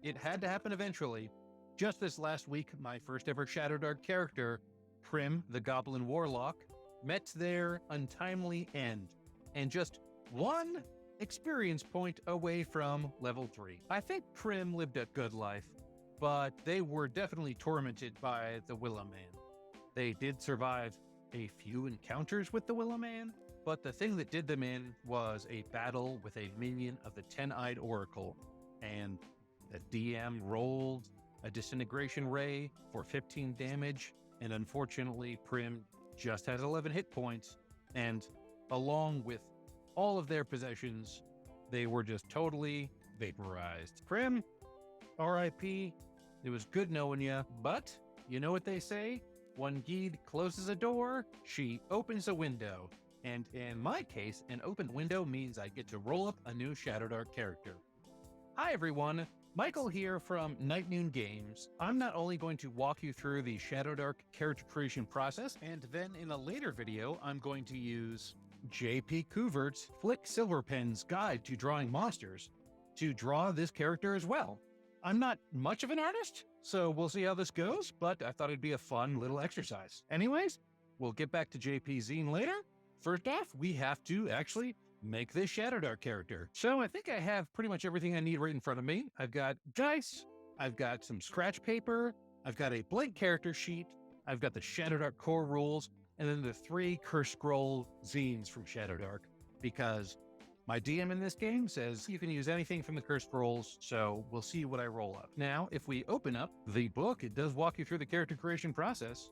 It had to happen eventually. Just this last week, my first ever Shadowdark character, Prim, the Goblin Warlock, met their untimely end, and just one experience point away from level 3. I think Prim lived a good life, but they were definitely tormented by the Willow Man. They did survive a few encounters with the Willow Man, but the thing that did them in was a battle with a minion of the Ten-Eyed Oracle, and the DM rolled a disintegration ray for 15 damage, and unfortunately Prim just has 11 hit points, and along with all of their possessions, they were just totally vaporized. Prim, R.I.P. It was good knowing you, but you know what they say? When Gede closes a door, she opens a window. And in my case, an open window means I get to roll up a new Shadowdark character. Hi everyone, Michael here from Night Noon Games. I'm not only going to walk you through the Shadowdark character creation process, and then in a later video, I'm going to use J.P. Couvert's Flick Silverpen's Guide to Drawing Monsters to draw this character as well. I'm not much of an artist, so we'll see how this goes, but I thought it'd be a fun little exercise. Anyways, we'll get back to JP's zine later. First off, we have to actually make this Shadowdark character. So I think I have pretty much everything I need right in front of me. I've got dice, I've got some scratch paper, I've got a blank character sheet, I've got the Shadowdark core rules, and then the 3 curse scroll zines from Shadowdark, because my DM in this game says you can use anything from the curse scrolls, so we'll see what I roll up. Now, if we open up the book, it does walk you through the character creation process.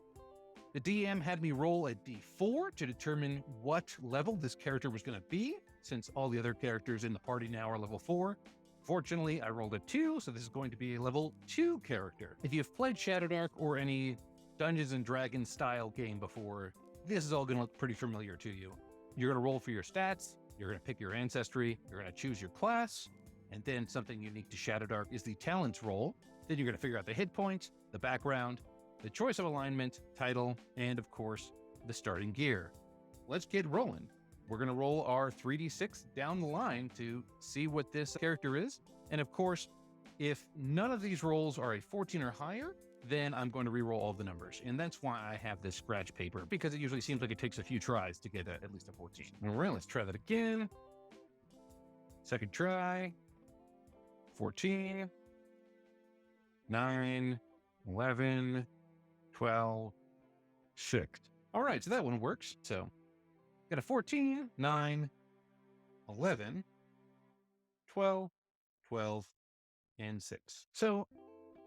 The DM had me roll a d4 to determine what level this character was going to be, since all the other characters in the party now are level 4. Fortunately, I rolled a 2, so this is going to be a level 2 character. If you've played Shadowdark or any Dungeons & Dragons style game before, this is all going to look pretty familiar to you. You're going to roll for your stats, you're going to pick your ancestry, you're going to choose your class, and then something unique to Shadowdark is the talents roll. Then you're going to figure out the hit points, the background, the choice of alignment, title, and of course, the starting gear. Let's get rolling. We're going to roll our 3d6 down the line to see what this character is. And of course, if none of these rolls are a 14 or higher, then I'm going to re-roll all the numbers. And that's why I have this scratch paper, because it usually seems like it takes a few tries to get at least a 14. All right, let's try that again. Second try. 14. 9. 11. 12. 6. All right, so that one works. So got a 14, 9, 11, 12, 12, and 6. So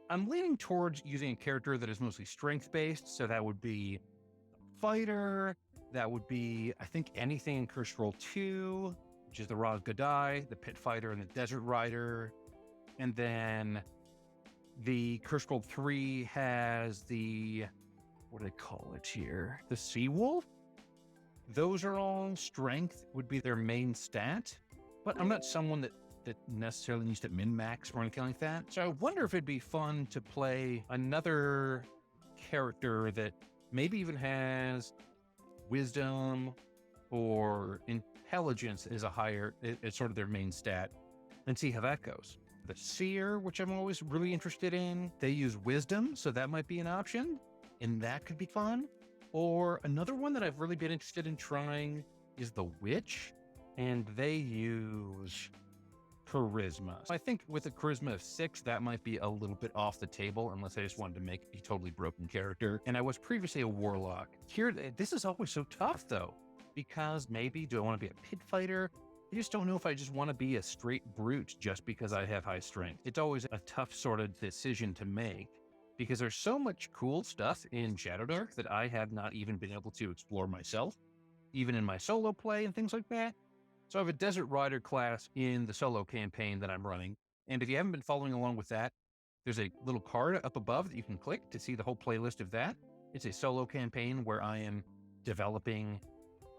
I'm leaning towards using a character that is mostly strength-based, so that would be a fighter, that would be, I think, anything in Curse Roll 2, which is the Gede, the Pit Fighter, and the Desert Rider. And then the Curse Roll 3 has the, what do they call it here? The Sea Wolf? Those are all strength, would be their main stat, but I'm not someone that necessarily needs to min-max or anything like that. So I wonder if it'd be fun to play another character that maybe even has wisdom or intelligence as a higher, it's sort of their main stat, and see how that goes. The Seer, which I'm always really interested in, they use wisdom, so that might be an option, and that could be fun. Or another one that I've really been interested in trying is the Witch, and they use charisma. I think with a charisma of 6, that might be a little bit off the table, unless I just wanted to make a totally broken character. And I was previously a warlock. Here, this is always so tough though, because maybe do I want to be a pit fighter? I just don't know if I just want to be a straight brute just because I have high strength. It's always a tough sort of decision to make, because there's so much cool stuff in Shadowdark that I have not even been able to explore myself, even in my solo play and things like that. So I have a Desert Rider class in the solo campaign that I'm running. And if you haven't been following along with that, there's a little card up above that you can click to see the whole playlist of that. It's a solo campaign where I am developing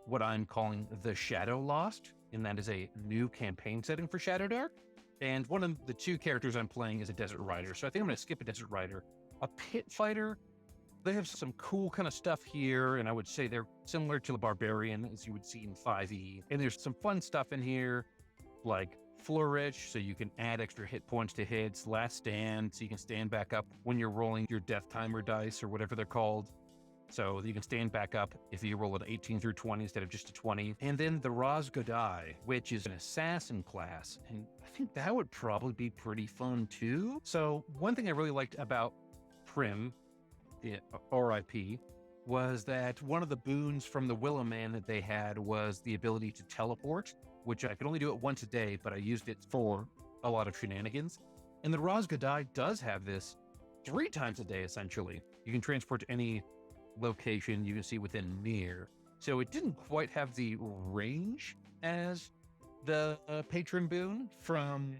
what I'm calling the Shadow Lost, and that is a new campaign setting for Shadowdark. And one of the 2 characters I'm playing is a Desert Rider, so I think I'm going to skip a Desert Rider. A Pit Fighter, they have some cool kind of stuff here, and I would say they're similar to the Barbarian, as you would see in 5e. And there's some fun stuff in here, like Flourish, so you can add extra hit points to hits. Last Stand, so you can stand back up when you're rolling your death timer dice or whatever they're called. So you can stand back up if you roll an 18 through 20 instead of just a 20. And then the Gede, which is an assassin class. And I think that would probably be pretty fun too. So one thing I really liked about Prim, the RIP, was that one of the boons from the Willow Man that they had was the ability to teleport, which I could only do it once a day, but I used it for a lot of shenanigans. And the Gede does have this 3 times a day, essentially. You can transport to any location you can see within near. So it didn't quite have the range as the patron boon from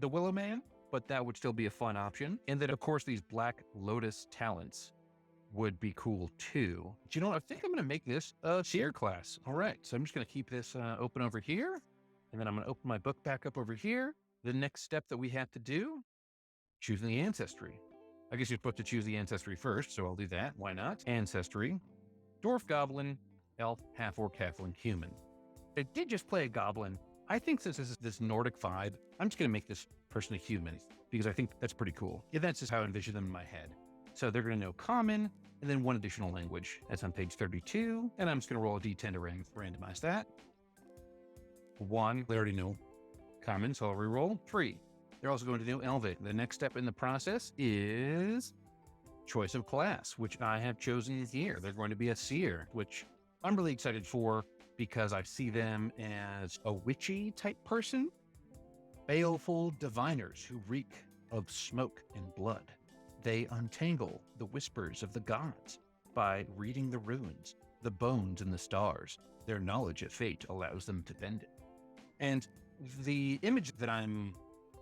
the Willow Man, but that would still be a fun option. And then, of course, these Black Lotus talents would be cool too. But you know what? I think I'm going to make this a Seer class. All right, so I'm just going to keep this open over here, and then I'm going to open my book back up over here. The next step that we have to do, choosing the ancestry. I guess you're supposed to choose the ancestry first, so I'll do that. Why not? Ancestry, dwarf, goblin, elf, half-orc, halfling, human. I did just play a goblin. I think since this is this Nordic vibe, I'm just going to make this person a human because I think that's pretty cool. Yeah, that's just how I envision them in my head. So they're going to know common and then 1 additional language. That's on page 32. And I'm just going to roll a d10 to randomize that. 1, they already know common, so I'll reroll. 3. They're also going to know Elvic. The next step in the process is choice of class, which I have chosen here. They're going to be a seer, which I'm really excited for because I see them as a witchy type person. Baleful diviners who reek of smoke and blood. They untangle the whispers of the gods by reading the runes, the bones, and the stars. Their knowledge of fate allows them to bend it. And the image that I'm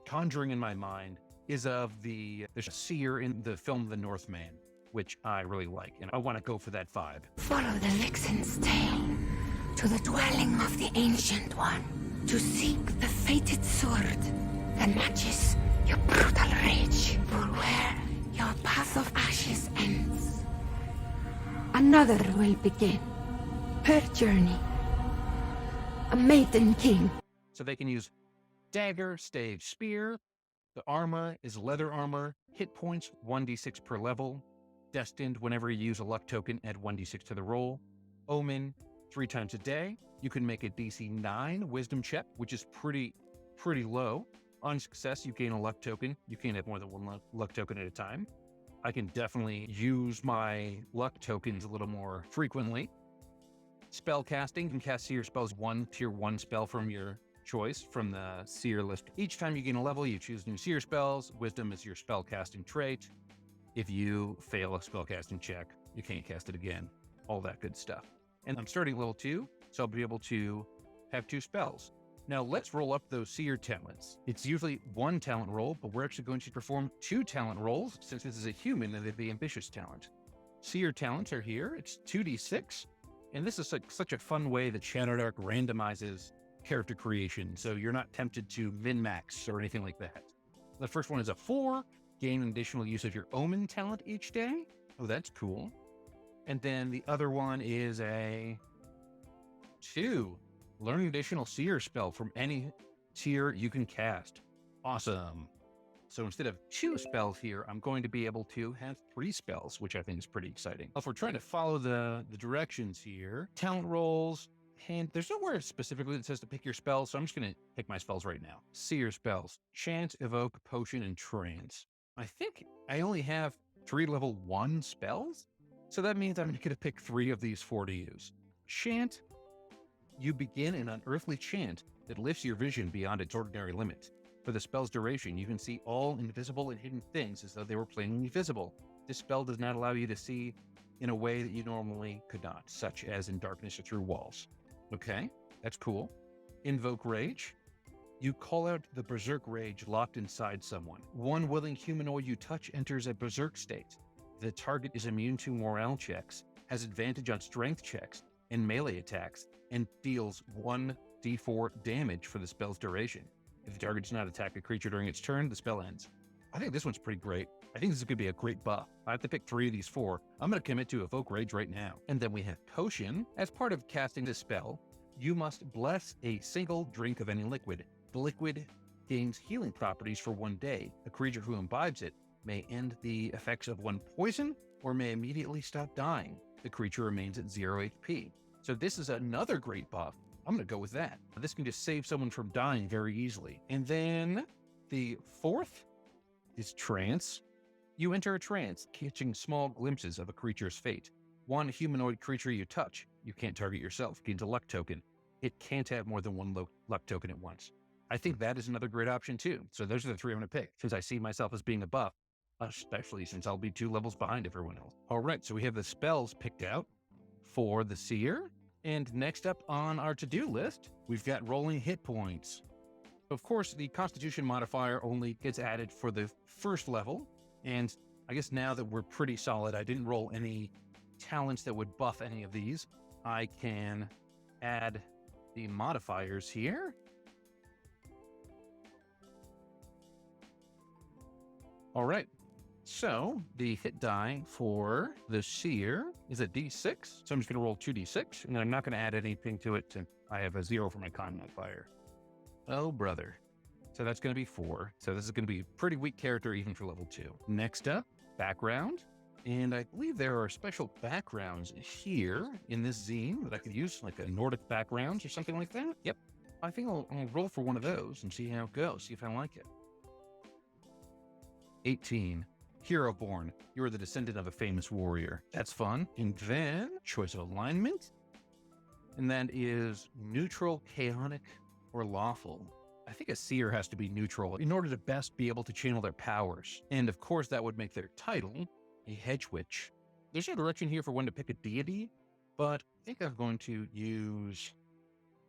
conjuring in my mind is of there's a seer in the film The Northman, which I really like, and I want to go for that vibe. Follow the vixen's tail to the dwelling of the Ancient One to seek the fated sword that matches your brutal rage, for where your path of ashes ends, another will begin her journey, a maiden king. So they can use dagger, stave, spear. The armor is leather armor. Hit points 1d6 per level. Destined, whenever you use a luck token, add 1d6 to the roll. Omen 3 times a day. You can make a DC 9 wisdom check, which is pretty low. On success, you gain a luck token. You can't have more than 1 luck token at a time. I can definitely use my luck tokens a little more frequently. Spell casting, you can cast Seer Spells 1 tier 1 spell from your choice from the Seer list. Each time you gain a level, you choose new Seer Spells. Wisdom is your spell casting trait. If you fail a spell casting check, you can't cast it again. All that good stuff. And I'm starting level 2, so I'll be able to have 2 spells. Now let's roll up those Seer Talents. It's usually 1 talent roll, but we're actually going to perform 2 talent rolls since this is a human and the ambitious talent. Seer Talents are here. It's 2d6, and this is such a fun way that Shadowdark randomizes character creation, so you're not tempted to min-max or anything like that. The first one is a 4, gain an additional use of your Omen talent each day. Oh, that's cool. And then the other one is a 2, learn an additional Seer spell from any tier you can cast. Awesome. So instead of 2 spells here, I'm going to be able to have 3 spells, which I think is pretty exciting. If we're trying to follow the directions here, talent rolls, and there's nowhere specifically that says to pick your spells, so I'm just going to pick my spells right now. Seer spells: Chant, Evoke, Potion, and Trance. I think I only have 3 level 1 spells, so that means I'm going to pick 3 of these 4 to use. Chant: you begin an unearthly chant that lifts your vision beyond its ordinary limit. For the spell's duration, you can see all invisible and hidden things as though they were plainly visible. This spell does not allow you to see in a way that you normally could not, such as in darkness or through walls. Okay, that's cool. Invoke Rage: you call out the berserk rage locked inside someone. One willing humanoid you touch enters a berserk state. The target is immune to morale checks, has advantage on strength checks and melee attacks, and deals 1d4 damage for the spell's duration. If the target does not attack a creature during its turn, the spell ends. I think this one's pretty great. I think this is going to be a great buff. I have to pick 3 of these 4. I'm going to commit to Evoke Rage right now. And then we have Potion. As part of casting this spell, you must bless a single drink of any liquid. The liquid gains healing properties for 1 day. A creature who imbibes it may end the effects of 1 poison or may immediately stop dying. The creature remains at 0 HP. So this is another great buff. I'm going to go with that. This can just save someone from dying very easily. And then the fourth is trance. You enter a trance, catching small glimpses of a creature's fate. One humanoid creature you touch, you can't target yourself, gains a luck token. It can't have more than 1 luck token at once. I think that is another great option too. So those are the 3 I'm going to pick, since I see myself as being a buff, especially since I'll be 2 levels behind everyone else. All right, so we have the spells picked out for the Seer. And next up on our to-do list, we've got rolling hit points. Of course, the Constitution modifier only gets added for the first level. And I guess now that we're pretty solid, I didn't roll any talents that would buff any of these. I can add the modifiers here. All right, so the hit die for the Seer is a D6. So I'm just going to roll 2D6, and I'm not going to add anything to it since I have a 0 for my con modifier. Oh, brother. So that's going to be 4. So this is going to be a pretty weak character even for level 2. Next up, background. And I believe there are special backgrounds here in this zine that I could use, like a Nordic background or something like that. Yep. I think I'll roll for one of those and see how it goes, see if I like it. 18. Hero born. You're the descendant of a famous warrior. That's fun. And then choice of alignment. And that is neutral, chaotic, or lawful. I think a seer has to be neutral in order to best be able to channel their powers. And of course, that would make their title a hedge witch. There's no direction here for when to pick a deity, but I think I'm going to use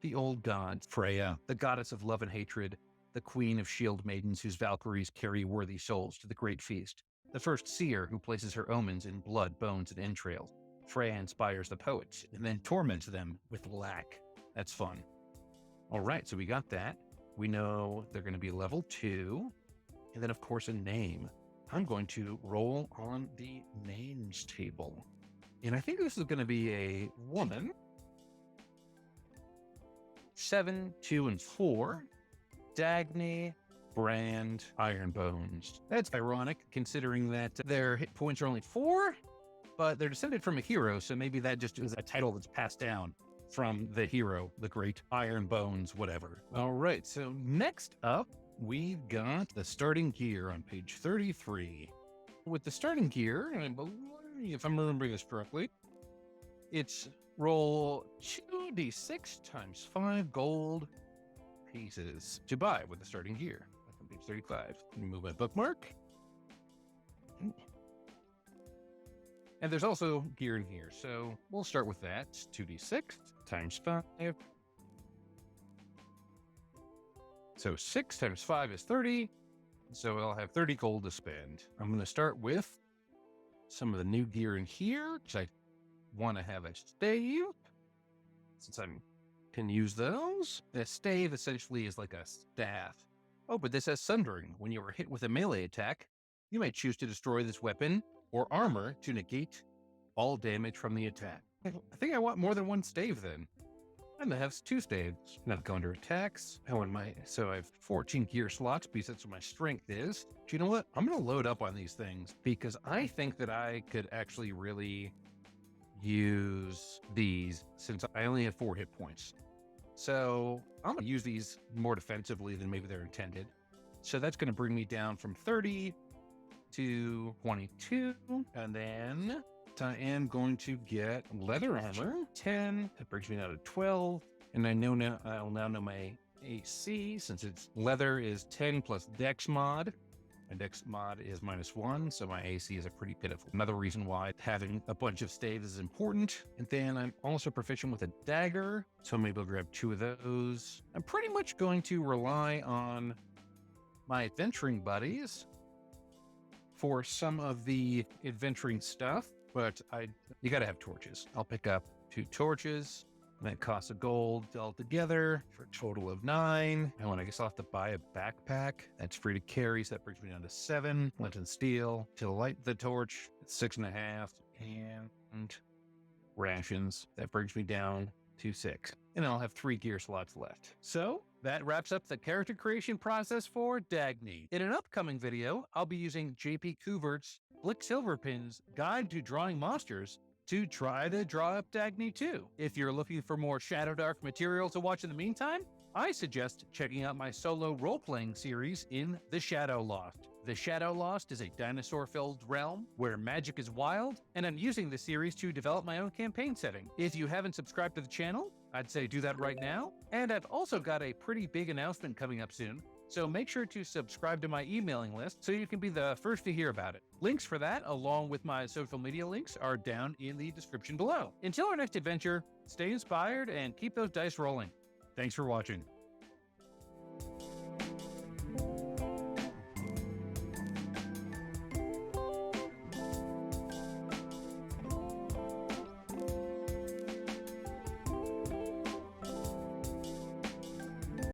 the old god, Freya, the goddess of love and hatred, the queen of shield maidens whose Valkyries carry worthy souls to the great feast. The first seer who places her omens in blood, bones, and entrails. Freya inspires the poets and then torments them with lack. That's fun. All right, so we got that. We know they're going to be level 2. And then, of course, a name. I'm going to roll on the names table. And I think this is going to be a woman. 7, 2, and 4. Dagny, Brand, Ironbones. That's ironic, considering that their hit points are only 4, but they're descended from a hero, so maybe that just is a title that's passed down from the hero, the great Ironbones, whatever. All right, so next up, we've got the starting gear on page 33. With the starting gear, and I believe, if I'm remembering this correctly, it's roll 2d6 times 5 gold pieces to buy with the starting gear. That's on page 35. Move my bookmark. And there's also gear in here, so we'll start with that. 2d6 times 5. So 6 times 5 is 30, so I'll have 30 gold to spend. I'm going to start with some of the new gear in here, because I want to have a stave, since I can use those. The stave essentially is like a staff. Oh, but this has Sundering. When you are hit with a melee attack, you may choose to destroy this weapon or armor to negate all damage from the attack. I think I want more than one stave then. I'm gonna have 2 staves. Now go under attacks. So I have 14 gear slots because that's what my strength is. Do you know what? I'm gonna load up on these things because I think that I could actually really use these since I only have 4 hit points. So I'm gonna use these more defensively than maybe they're intended. So that's gonna bring me down from 30 to 22, and then I am going to get leather armor 10. That brings me down to 12, and I'll now know my AC since it's leather is 10 plus Dex mod. My Dex mod is -1, so my AC is a pretty pitiful. Another reason why having a bunch of staves is important. And then I'm also proficient with a dagger, so maybe I'll grab 2 of those. I'm pretty much going to rely on my adventuring buddies for some of the adventuring stuff, but you gotta have torches. I'll pick up 2 torches, and that costs a gold altogether for a total of 9. And I guess I'll have to buy a backpack. That's free to carry, so that brings me down to 7. Flint and steel. To light the torch, it's 6.5. And rations. That brings me down to 6. And I'll have 3 gear slots left. So That wraps up the character creation process for Dagny. In an upcoming video, I'll be using JP Kuvert's Blick Silverpin's Guide to Drawing Monsters to try to draw up Dagny too. If you're looking for more Shadowdark material to watch in the meantime, I suggest checking out my solo role-playing series in The Shadow Lost. The Shadow Lost is a dinosaur-filled realm where magic is wild, and I'm using the series to develop my own campaign setting. If you haven't subscribed to the channel, I'd say do that right now. And I've also got a pretty big announcement coming up soon, so make sure to subscribe to my emailing list so you can be the first to hear about it. Links for that, along with my social media links, are down in the description below. Until our next adventure, stay inspired and keep those dice rolling. Thanks for watching.